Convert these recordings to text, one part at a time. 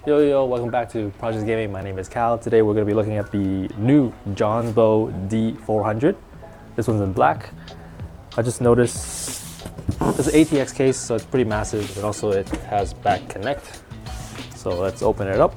Yo, welcome back to Project Gaming. My name is Cal. Today we're going to be looking at the new Jonsbo D400. This one's in black. I just noticed it's an ATX case, so it's pretty massive, and also it has back connect. So let's open it up.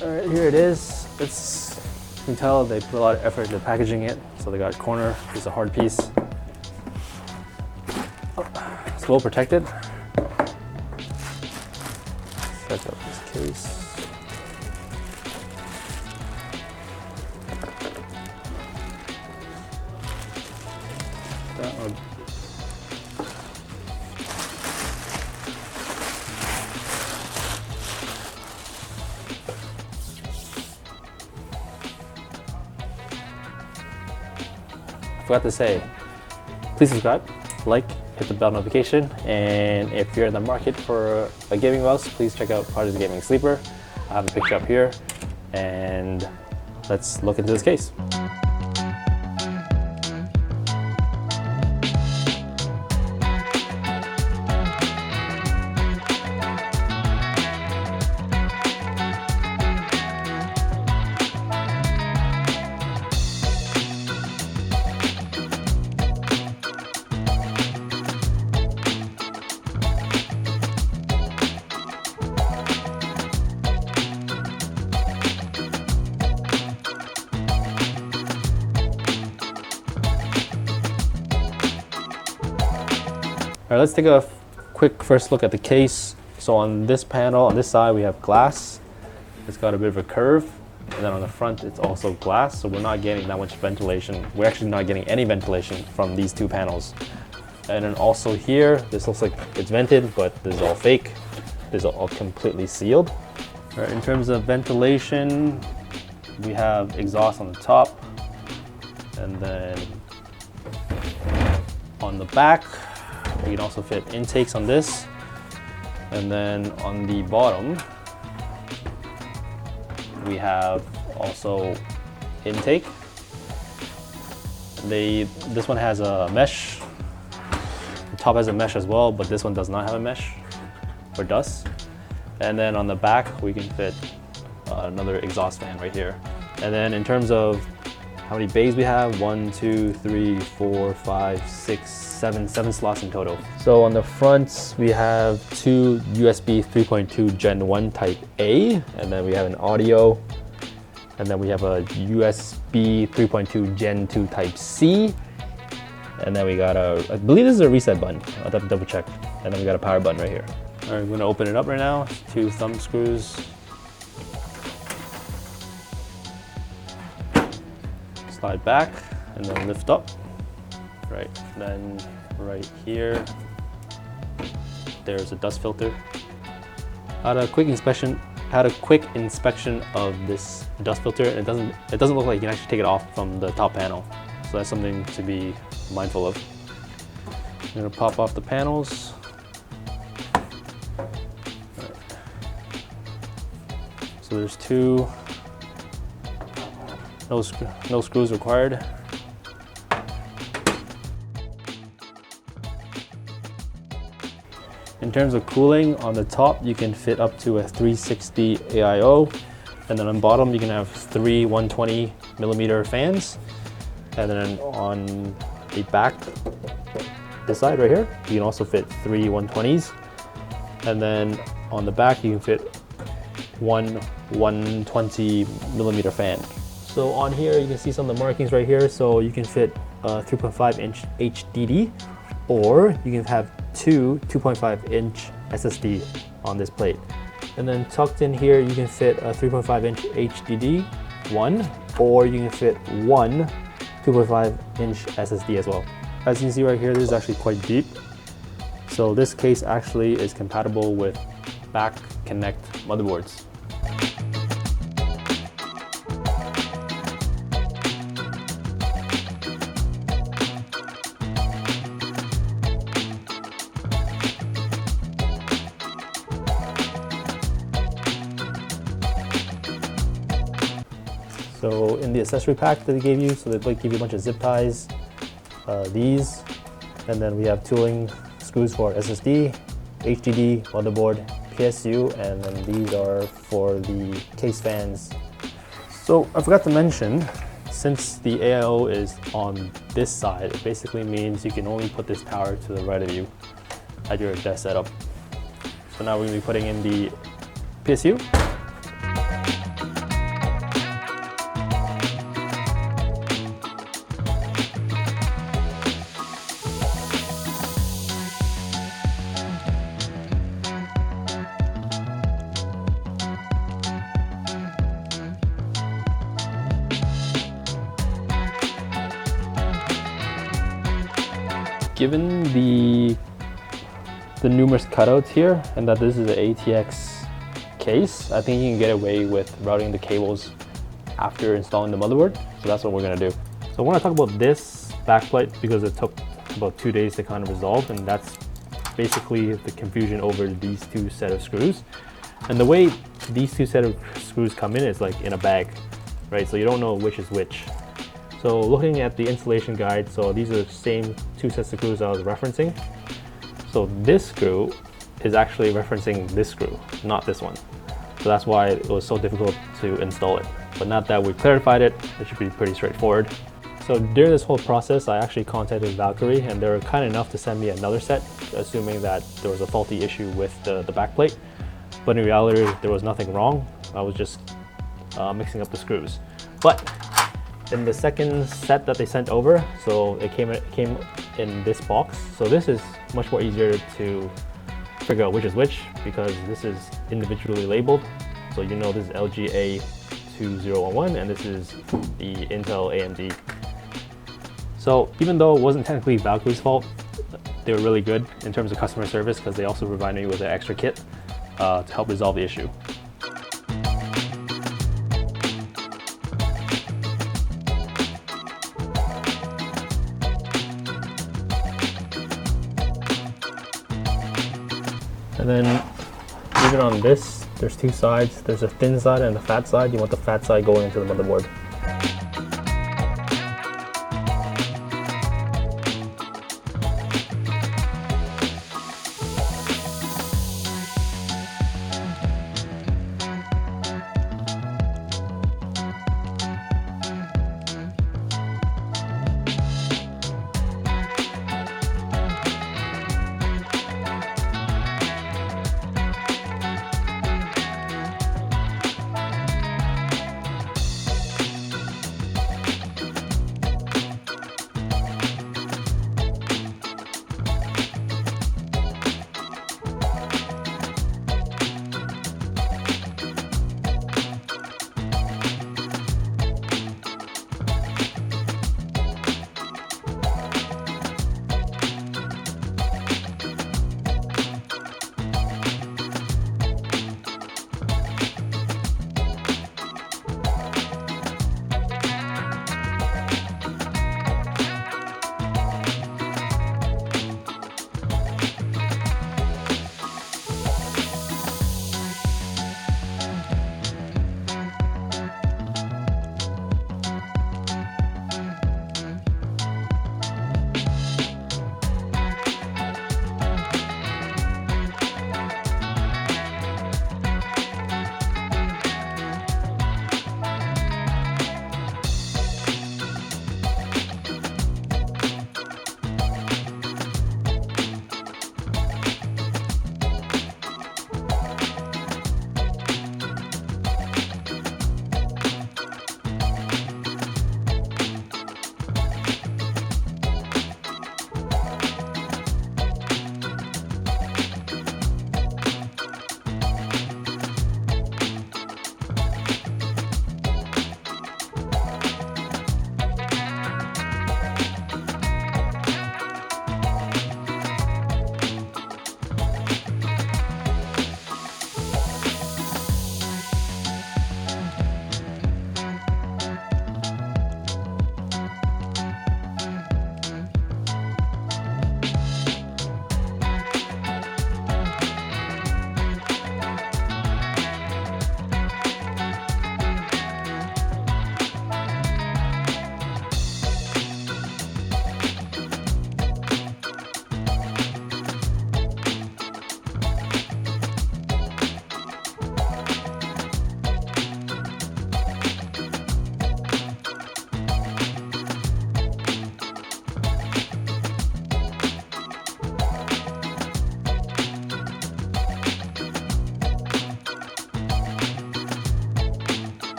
Alright, here it is. You can tell they put a lot of effort into packaging it. So they got corner, it's a hard piece. It's well protected. Check out this case. That one. Forgot to say, please subscribe, like, hit the bell notification, and if you're in the market for a gaming mouse, please check out Project Gaming Sleeper. I have a picture up here, and let's look into this case. All right, let's take a quick first look at the case. So on this panel, on this side, we have glass. It's got a bit of a curve. And then on the front, it's also glass. So we're not getting that much ventilation. We're actually not getting any ventilation from these two panels. And then also here, this looks like it's vented, but this is all fake. This is all completely sealed. All right, in terms of ventilation, we have exhaust on the top. And then on the back, you can also fit intakes on this, and then on the bottom we have also intake. This one has a mesh. The top has a mesh as well, but this one does not have a mesh, or does. And then on the back we can fit another exhaust fan right here. And then in terms of how many bays we have, 1, 2, 3, 4, 5, 6, 7 slots in total. So on the front, we have two USB 3.2 Gen 1 Type A, and then we have an audio, and then we have a USB 3.2 Gen 2 Type C, and then we got I believe this is a reset button. I'll have to double check. And then we got a power button right here. All right, I'm gonna open it up right now. 2 thumb screws. Slide back and then lift up. Right, then right here, there's a dust filter. I had a quick inspection of this dust filter, and it doesn't look like you can actually take it off from the top panel. So that's something to be mindful of. I'm gonna pop off the panels. Right. So there's 2. No screws required. In terms of cooling, on the top you can fit up to a 360 AIO, and then on the bottom you can have 3 120mm fans, and then on the back, this side right here, you can also fit 3 120s, and then on the back you can fit 1 120mm fan. So on here, you can see some of the markings right here. So you can fit a 3.5-inch HDD, or you can have 2 2.5-inch SSD on this plate. And then tucked in here, you can fit a 3.5-inch HDD, or you can fit 1 2.5-inch SSD as well. As you can see right here, this is actually quite deep. So this case actually is compatible with back connect motherboards. So in the accessory pack that they gave you, so they give you a bunch of zip ties, these, and then we have tooling screws for SSD, HDD, motherboard, PSU, and then these are for the case fans. So I forgot to mention, since the AIO is on this side, it basically means you can only put this tower to the right of you at your desk setup. So now we're going to be putting in the PSU. Given the numerous cutouts here and that this is an ATX case, I think you can get away with routing the cables after installing the motherboard. So that's what we're gonna do. So I wanna talk about this backplate because it took about 2 days to kind of resolve, and that's basically the confusion over these two set of screws. And the way these two set of screws come in is like in a bag, right? So you don't know which is which. So looking at the installation guide, so these are the same two sets of screws I was referencing. So this screw is actually referencing this screw, not this one. So that's why it was so difficult to install it. But now that we clarified it, it should be pretty straightforward. So during this whole process, I actually contacted Valkyrie, and they were kind enough to send me another set, assuming that there was a faulty issue with the backplate. But in reality, there was nothing wrong. I was just mixing up the screws. But in the second set that they sent over, so it came in this box. So this is much more easier to figure out which is which because this is individually labeled. So you know this is LG A2011 and this is the Intel AMD. So even though it wasn't technically Valkyrie's fault, they were really good in terms of customer service because they also provided me with an extra kit to help resolve the issue. And then even on this, there's two sides. There's a thin side and a fat side. You want the fat side going into the motherboard.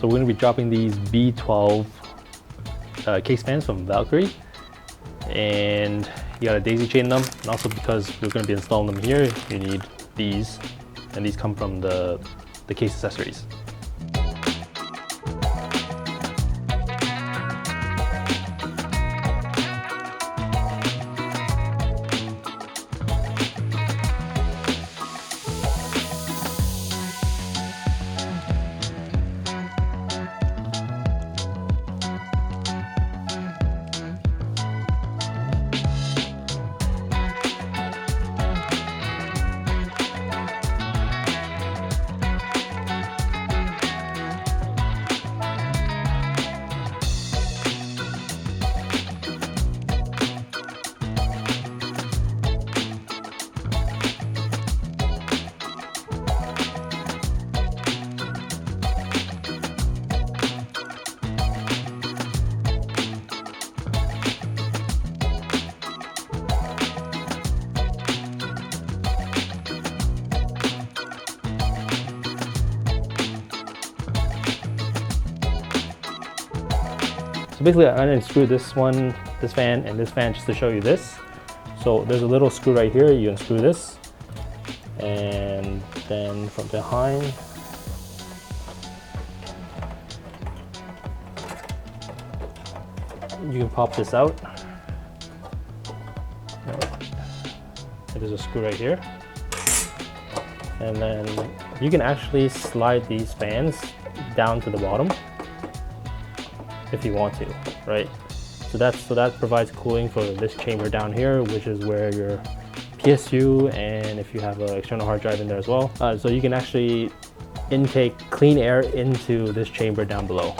So we're gonna be dropping these B12 case fans from Valkyrie, and you gotta daisy chain them. And also because we're gonna be installing them here, you need these, and these come from the case accessories. So basically I unscrewed this one, this fan, and this fan just to show you this. So there's a little screw right here, you unscrew this, and then from behind, you can pop this out. There's a screw right here. And then you can actually slide these fans down to the bottom if you want to, right? So that provides cooling for this chamber down here, which is where your PSU, and if you have an external hard drive in there as well. So you can actually intake clean air into this chamber down below.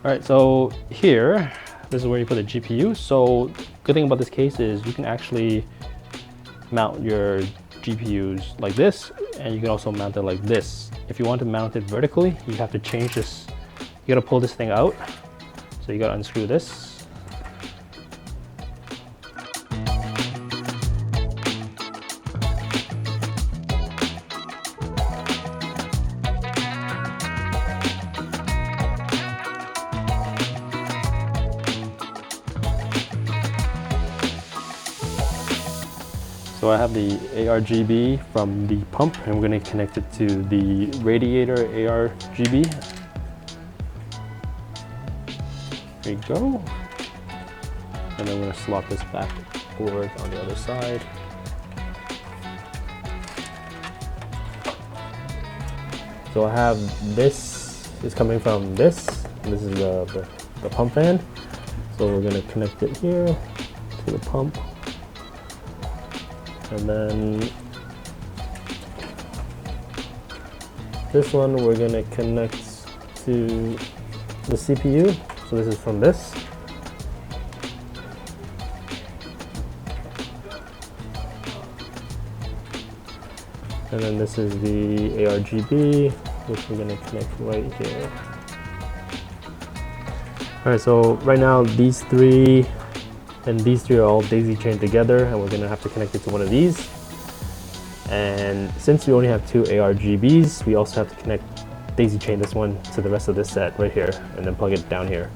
All right, so here, this is where you put the GPU. So good thing about this case is you can actually mount your GPUs like this, and you can also mount it like this. If you want to mount it vertically, you have to change this. You gotta pull this thing out. So you gotta unscrew this. So I have the ARGB from the pump, and we're going to connect it to the Radiator ARGB. There you go. And then we're going to slot this back board on the other side. So I have this is coming from this. This is the pump fan. So we're going to connect it here for the pump. And then this one we're gonna connect to the CPU. So this is from this. And then this is the ARGB, which we're gonna connect right here. All right, so right now these three and these three are all daisy chained together, and we're gonna have to connect it to one of these. And since we only have two ARGBs, we also have to connect daisy chain this one to the rest of this set right here, and then plug it down here.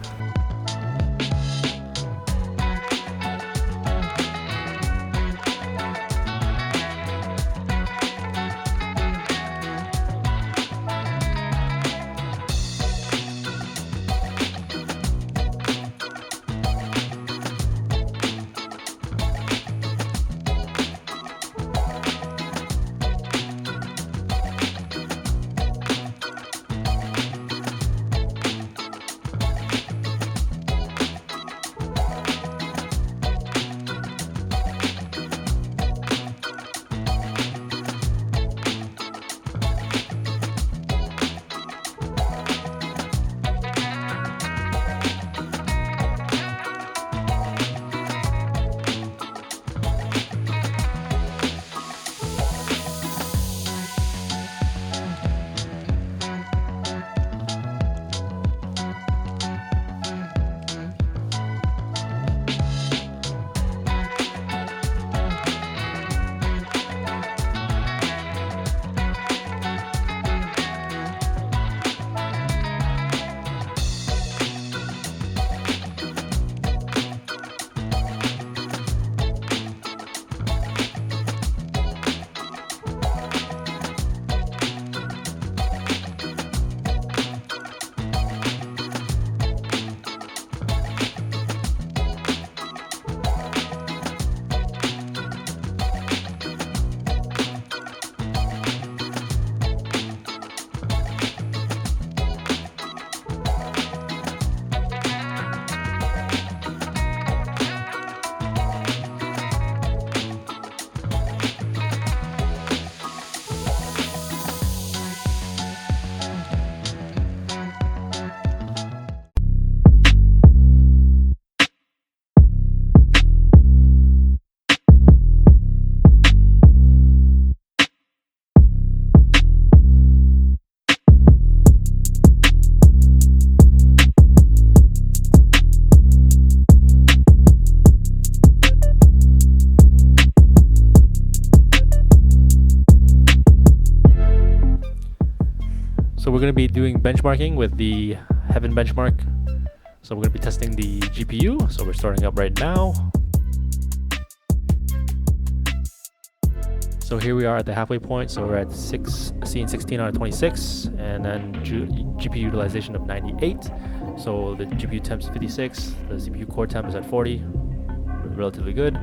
So we're going to be doing benchmarking with the Heaven benchmark. So we're going to be testing the GPU. So we're starting up right now. So here we are at the halfway point. So we're at seeing 16 out of 26, and then GPU utilization of 98. So the GPU temp is 56, the CPU core temp is at 40, relatively good.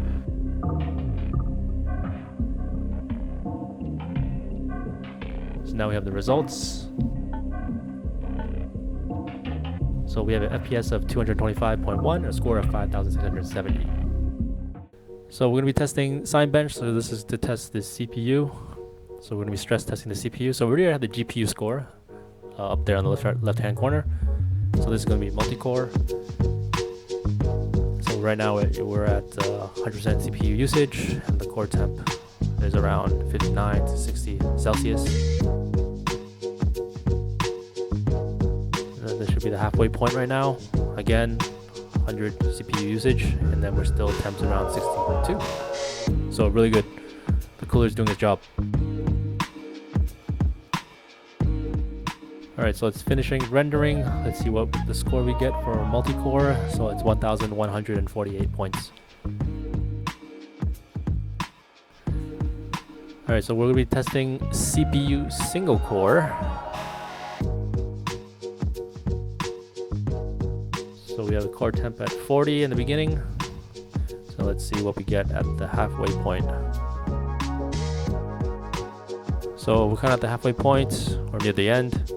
So now we have the results. So we have an FPS of 225.1, a score of 5,670. So we're going to be testing Cinebench. So this is to test the CPU. So we're going to be stress testing the CPU. So we already have the GPU score up there on the left-hand corner. So this is going to be multi-core. So right now we're at 100% CPU usage, and the core temp is around 59 to 60 Celsius. And this should be the halfway point right now. Again, 100 CPU usage, and then we're still temps around 62. So really good. The cooler is doing its job. All right, so it's finishing rendering. Let's see what the score we get for multi-core. So it's 1,148 points. All right, so we're gonna be testing CPU single core. So we have the core temp at 40 in the beginning. So let's see what we get at the halfway point. So we're kind of at the halfway point or near the end.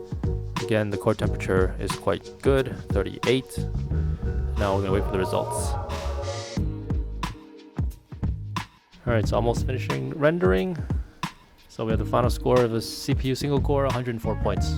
Again, the core temperature is quite good, 38. Now we're gonna wait for the results. All right, so almost finishing rendering. So we have the final score of a CPU single core, 104 points.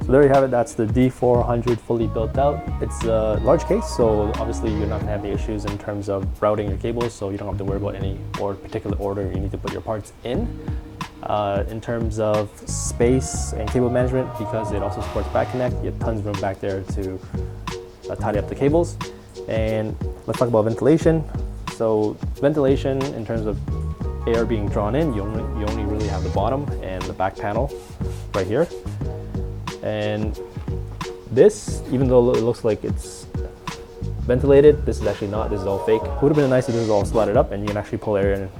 So there you have it, that's the D400 fully built out. It's a large case, so obviously you're not gonna have any issues in terms of routing your cables, so you don't have to worry about any particular order you need to put your parts in. In terms of space and cable management, because it also supports back connect, you have tons of room back there to tidy up the cables. And let's talk about ventilation. So ventilation, in terms of air being drawn in, you only really have the bottom and the back panel right here. And this, even though it looks like it's ventilated, this is actually not. This is all fake. It would have been nice if this was all slotted up and you can actually pull air in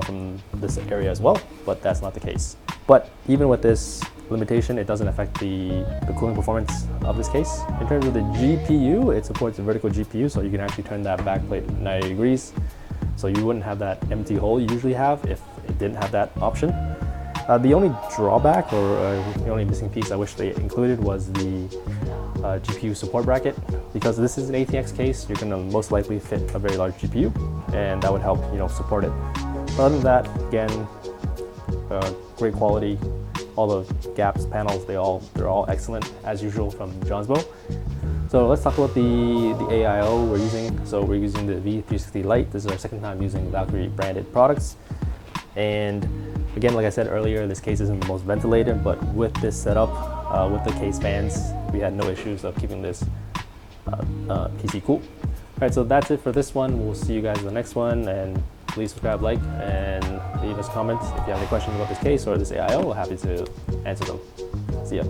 from this area as well, but that's not the case. But even with this limitation, it doesn't affect the cooling performance of this case. In terms of the GPU, it supports a vertical GPU, so you can actually turn that backplate 90 degrees. So you wouldn't have that empty hole you usually have if it didn't have that option. The only drawback, or the only missing piece I wish they included, was the GPU support bracket. Because this is an ATX case, you're going to most likely fit a very large GPU, and that would help, support it. But other than that, again, great quality. All the gaps, panels, they're all excellent as usual from Jonsbo. So let's talk about the AIO we're using. So we're using the V360 Lite. This is our second time using Valkyrie branded products, and again, like I said earlier, this case isn't the most ventilated, but with this setup, with the case fans, we had no issues of keeping this PC cool. All right, so that's it for this one. We'll see you guys in the next one, and please subscribe, like, and leave us comments if you have any questions about this case or this AIO. We're happy to answer them. See ya.